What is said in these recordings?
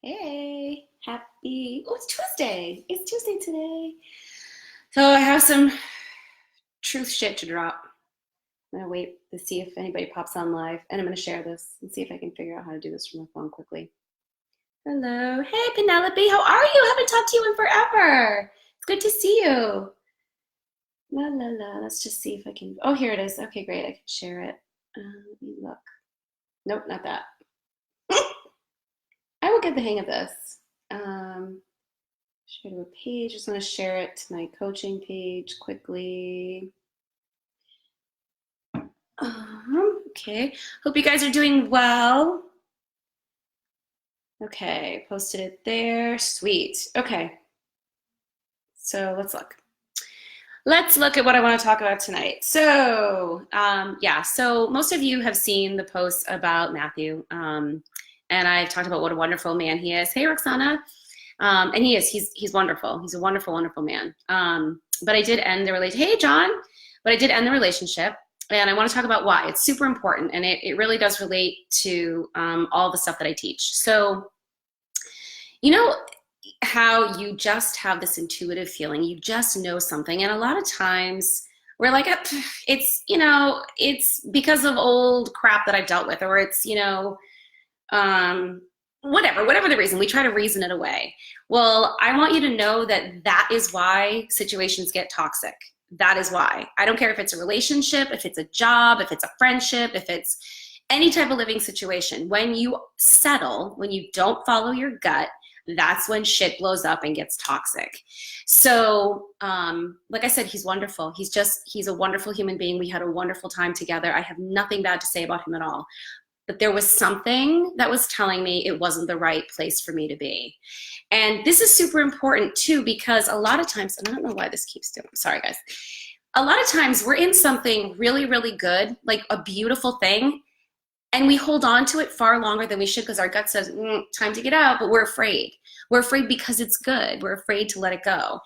Hey, oh, it's Tuesday. It's Tuesday today. So I have some truth shit to drop. I'm gonna wait to see if anybody pops on live, and I'm gonna share this and see if I can figure out how to do this from the phone quickly. Hello. Hey, Penelope. How are you? I haven't talked to you in forever. It's good to see you. La la la. Let's just see if I can. Oh, here it is. Okay, great. I can share it. Let me look. Nope, not that. I will get the hang of this. Share to a page. Just want to share it to my coaching page quickly. Okay. Hope you guys are doing well. Okay, posted it there. Sweet. Okay. So let's look. Let's look at what I want to talk about tonight. So, yeah, so most of you have seen the posts about Matthew, and I've talked about what a wonderful man he is. Hey, Roxana. And he's wonderful. He's a wonderful, wonderful man. But I did end the relationship. Hey, John. But I did end the relationship, and I want to talk about why. It's super important, and it really does relate to all the stuff that I teach. So, you know how you just have this intuitive feeling, you just know something, and a lot of times we're like, it's because of old crap that I've dealt with, or it's, whatever the reason, we try to reason it away. Well, I want you to know that that is why situations get toxic. That is why. I don't care if it's a relationship, if it's a job, if it's a friendship, if it's any type of living situation. When you settle, when you don't follow your gut, that's when shit blows up and gets toxic. So, like I said, he's wonderful. He's a wonderful human being. We had a wonderful time together. I have nothing bad to say about him at all. But there was something that was telling me it wasn't the right place for me to be. And this is super important too, because a lot of times, and I don't know why this keeps doing, sorry guys. A lot of times we're in something really, really good, like a beautiful thing, and we hold on to it far longer than we should because our gut says, time to get out, but we're afraid. We're afraid because it's good. We're afraid to let it go.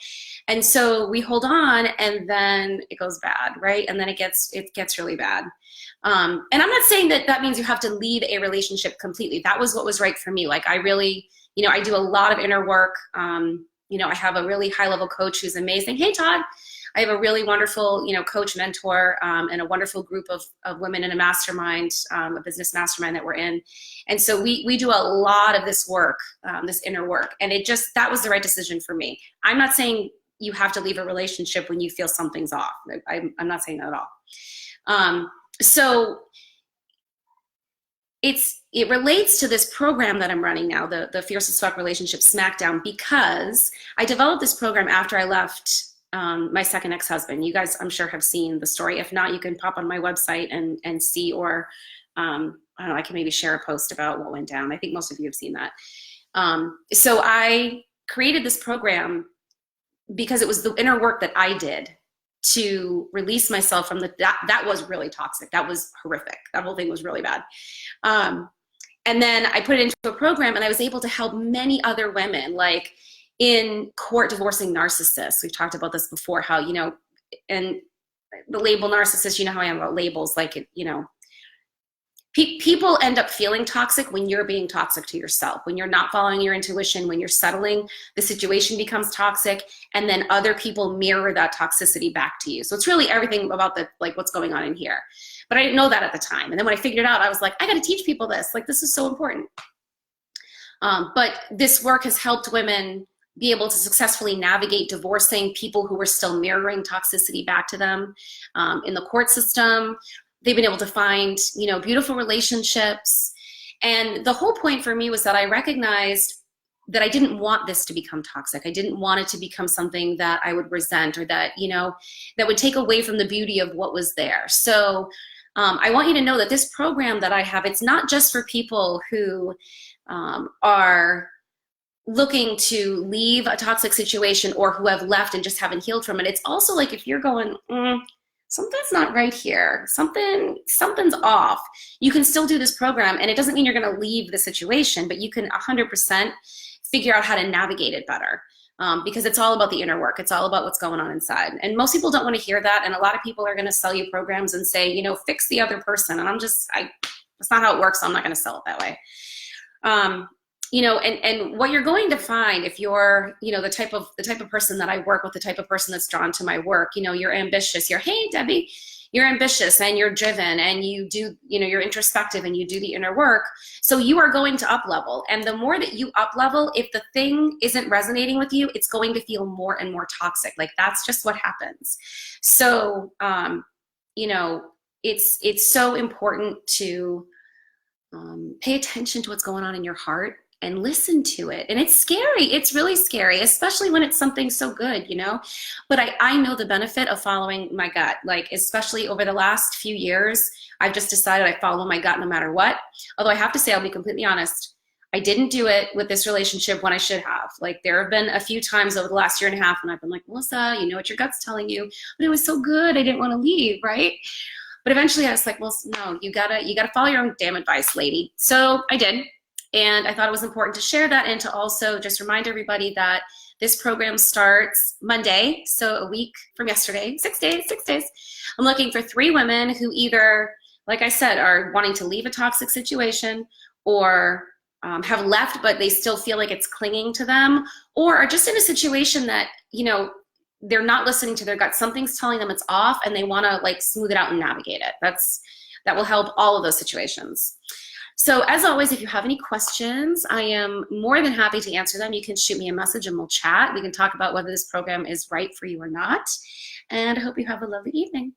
And so we hold on, and then it goes bad, right? And then it gets really bad. And I'm not saying that means you have to leave a relationship completely. That was what was right for me. Like I really, I do a lot of inner work. I have a really high level coach who's amazing. Hey, Todd. I have a really wonderful, coach mentor, and a wonderful group of women in a mastermind, a business mastermind that we're in. And so we do a lot of this work, this inner work. And that was the right decision for me. I'm not saying you have to leave a relationship when you feel something's off. I'm not saying that at all. So it relates to this program that I'm running now, the Fierce as Fuck Relationship Smackdown, because I developed this program after I left my second ex-husband. You guys, I'm sure, have seen the story. If not, you can pop on my website and see, or I don't know, I can maybe share a post about what went down. I think most of you have seen that. So I created this program because it was the inner work that I did to release myself from that was really toxic. That was horrific. That whole thing was really bad. And then I put it into a program, and I was able to help many other women, like in court divorcing narcissists. We've talked about this before, how, and the label narcissist, how I am about labels, like, people end up feeling toxic when you're being toxic to yourself, when you're not following your intuition, when you're settling, the situation becomes toxic, and then other people mirror that toxicity back to you. So it's really everything about what's going on in here. But I didn't know that at the time. And then when I figured it out, I was like, I got to teach people this. Like, this is so important. But this work has helped women be able to successfully navigate divorcing people who were still mirroring toxicity back to them. In the court system, they've been able to find, beautiful relationships. And the whole point for me was that I recognized that I didn't want this to become toxic. I didn't want it to become something that I would resent, or that, that would take away from the beauty of what was there. So I want you to know that this program that I have, it's not just for people who are looking to leave a toxic situation, or who have left and just haven't healed from it. It's also like, if you're going, something's not right here, something's off, you can still do this program. And it doesn't mean you're going to leave the situation, but you can 100% figure out how to navigate it better. Because it's all about the inner work. It's all about what's going on inside. And most people don't want to hear that. And a lot of people are going to sell you programs and say, fix the other person. And that's not how it works. So I'm not going to sell it that way. and what you're going to find if you're, the type of person that I work with, the type of person that's drawn to my work, you're ambitious, hey, Debbie, you're ambitious and you're driven and you do, you're introspective and you do the inner work. So you are going to up level. And the more that you up level, if the thing isn't resonating with you, it's going to feel more and more toxic. Like that's just what happens. So, it's so important to pay attention to what's going on in your heart and listen to it. And it's scary. It's really scary, especially when it's something so good, But I know the benefit of following my gut. Like, especially over the last few years, I've just decided I follow my gut no matter what. Although I have to say, I'll be completely honest, I didn't do it with this relationship when I should have. Like, there have been a few times over the last year and a half when I've been like, Melissa, you know what your gut's telling you, but it was so good, I didn't want to leave, right? But eventually I was like, well, no, you gotta follow your own damn advice, lady. So I did. And I thought it was important to share that and to also just remind everybody that this program starts Monday, so a week from yesterday, 6 days. I'm looking for 3 women who either, like I said, are wanting to leave a toxic situation, or have left but they still feel like it's clinging to them, or are just in a situation that, they're not listening to their gut. Something's telling them it's off and they want to like smooth it out and navigate it. That will help all of those situations. So as always, if you have any questions, I am more than happy to answer them. You can shoot me a message and we'll chat. We can talk about whether this program is right for you or not. And I hope you have a lovely evening.